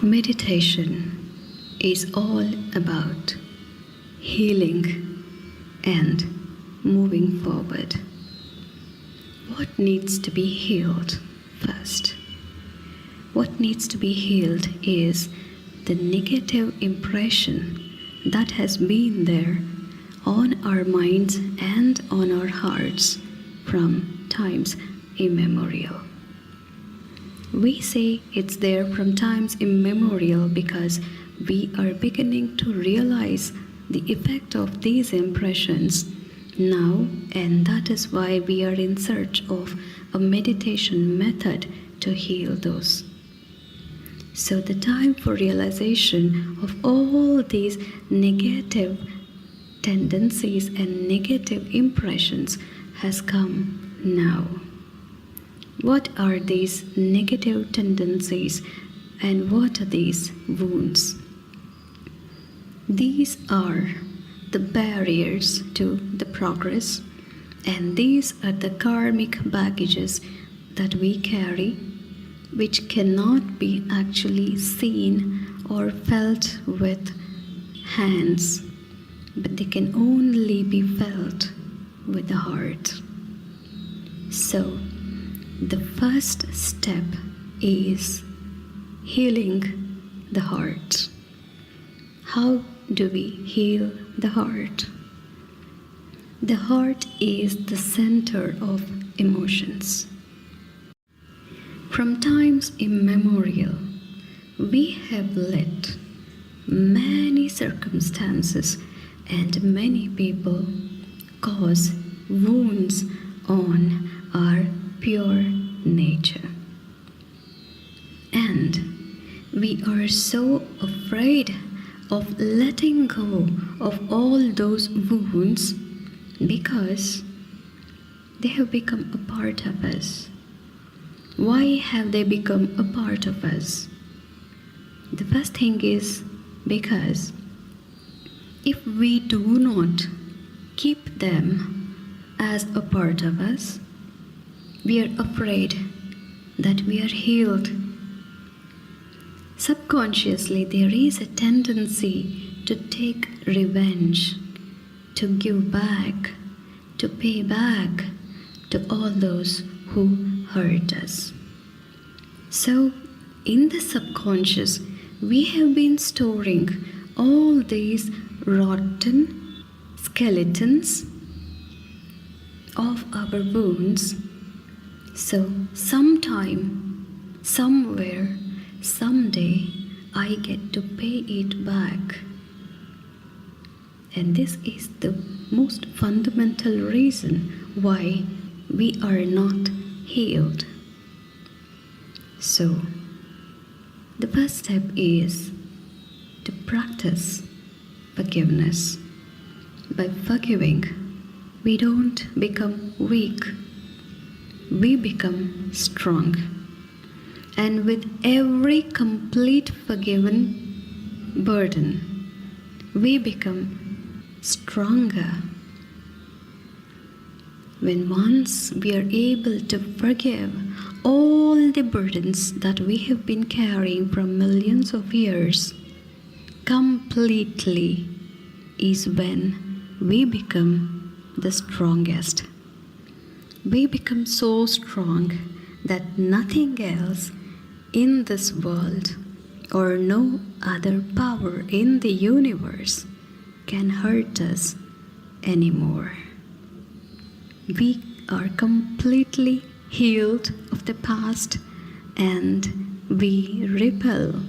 Meditation is all about healing and moving forward. What needs to be healed first? What needs to be healed is the negative impression that has been there on our minds and on our hearts from times immemorial. We say it's there from times immemorial because we are beginning to realize the effect of these impressions now, and that is why we are in search of a meditation method to heal those. So the time for realization of all these negative tendencies and negative impressions has come now. What are these negative tendencies and what are these wounds? These are the barriers to the progress, and these are the karmic baggages that we carry, which cannot be actually seen or felt with hands, but they can only be felt with the heart. So, the first step is healing the heart. How do we heal the heart? The heart is the center of emotions. From times immemorial, we have let many circumstances and many people cause wounds on our pure nature. And we are so afraid of letting go of all those wounds because they have become a part of us. Why have they become a part of us? The first thing is because if we do not keep them as a part of us, we are afraid that we are healed. Subconsciously, there is a tendency to take revenge, to give back, to pay back to all those who hurt us. So, in the subconscious, we have been storing all these rotten skeletons of our wounds. So sometime, somewhere, someday, I get to pay it back. And this is the most fundamental reason why we are not healed. So, the first step is to practice forgiveness. By forgiving, we don't become weak. We become strong. And with every complete forgiven burden, we become stronger. When once we are able to forgive all the burdens that we have been carrying from millions of years, completely is when we become the strongest. We become so strong that nothing else in this world or no other power in the universe can hurt us anymore. We are completely healed of the past and we repel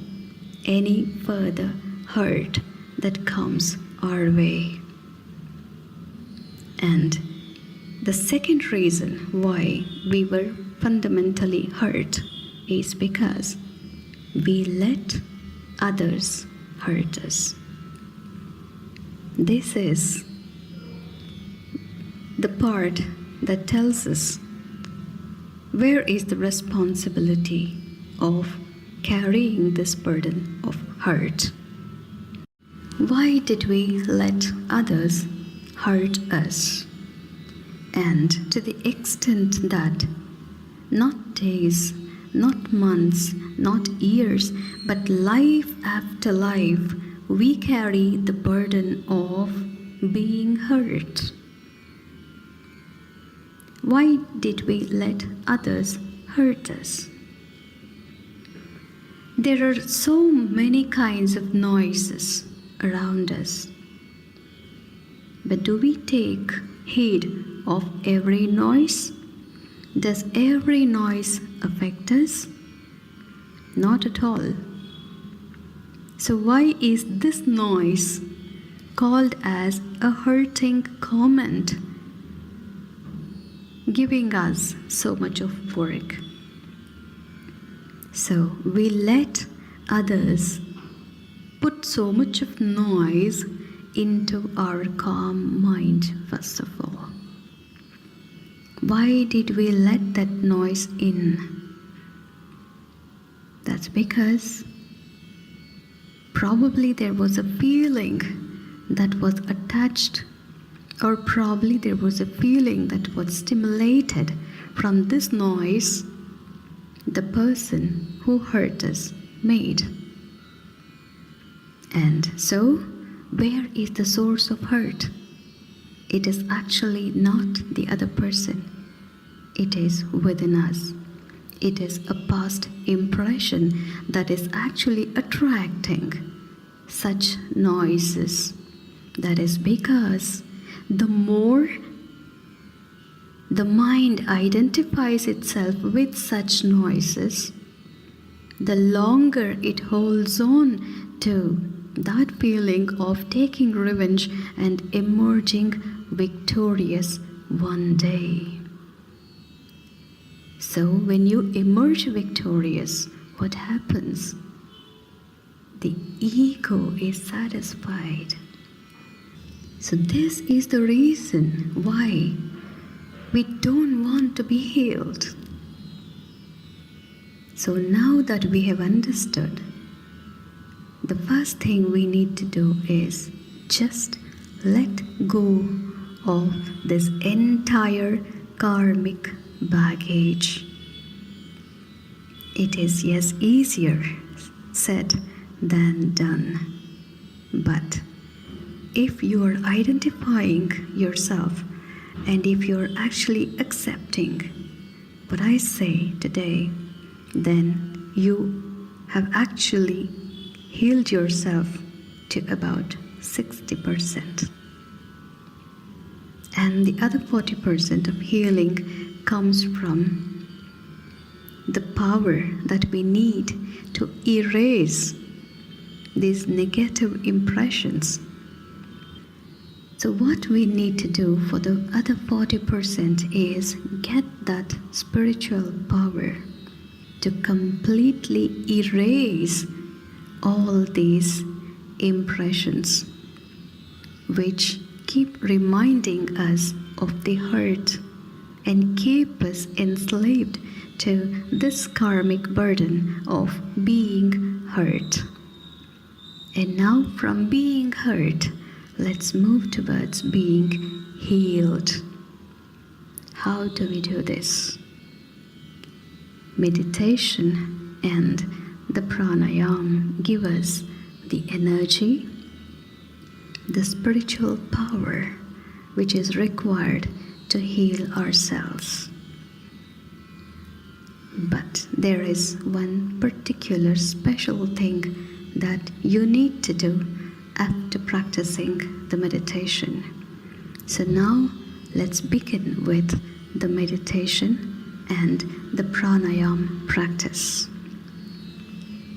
any further hurt that comes our way. And the second reason why we were fundamentally hurt is because we let others hurt us. This is the part that tells us where is the responsibility of carrying this burden of hurt. Why did we let others hurt us? And to the extent that not days, not months, not years, but life after life, we carry the burden of being hurt. Why did we let others hurt us? There are so many kinds of noises around us. But do we take heed of every noise? Does every noise affect us? Not at all. So why is this noise called as a hurting comment, giving us so much of work? So we let others put so much of noise into our calm mind, first of all. Why did we let that noise in? That's because probably there was a feeling that was attached, or probably there was a feeling that was stimulated from this noise the person who hurt us made. And so, where is the source of hurt? It is actually not the other person. It is within us. It is a past impression that is actually attracting such noises. That is because the more the mind identifies itself with such noises, the longer it holds on to that feeling of taking revenge and emerging victorious one day. So when you emerge victorious, what happens? The ego is satisfied. So this is the reason why we don't want to be healed. So now that we have understood, the first thing we need to do is just let go of this entire karmic baggage. It is, yes, easier said than done. But if you are identifying yourself and if you are actually accepting what I say today, then you have actually healed yourself to about 60%. And the other 40% of healing comes from the power that we need to erase these negative impressions. So what we need to do for the other 40% is get that spiritual power to completely erase all these impressions which keep reminding us of the hurt and keep us enslaved to this karmic burden of being hurt. And now from being hurt, let's move towards being healed. How do we do this? Meditation and the pranayama give us the energy, the spiritual power which is required to heal ourselves. But there is one particular special thing that you need to do after practicing the meditation. So now let's begin with the meditation and the pranayama practice.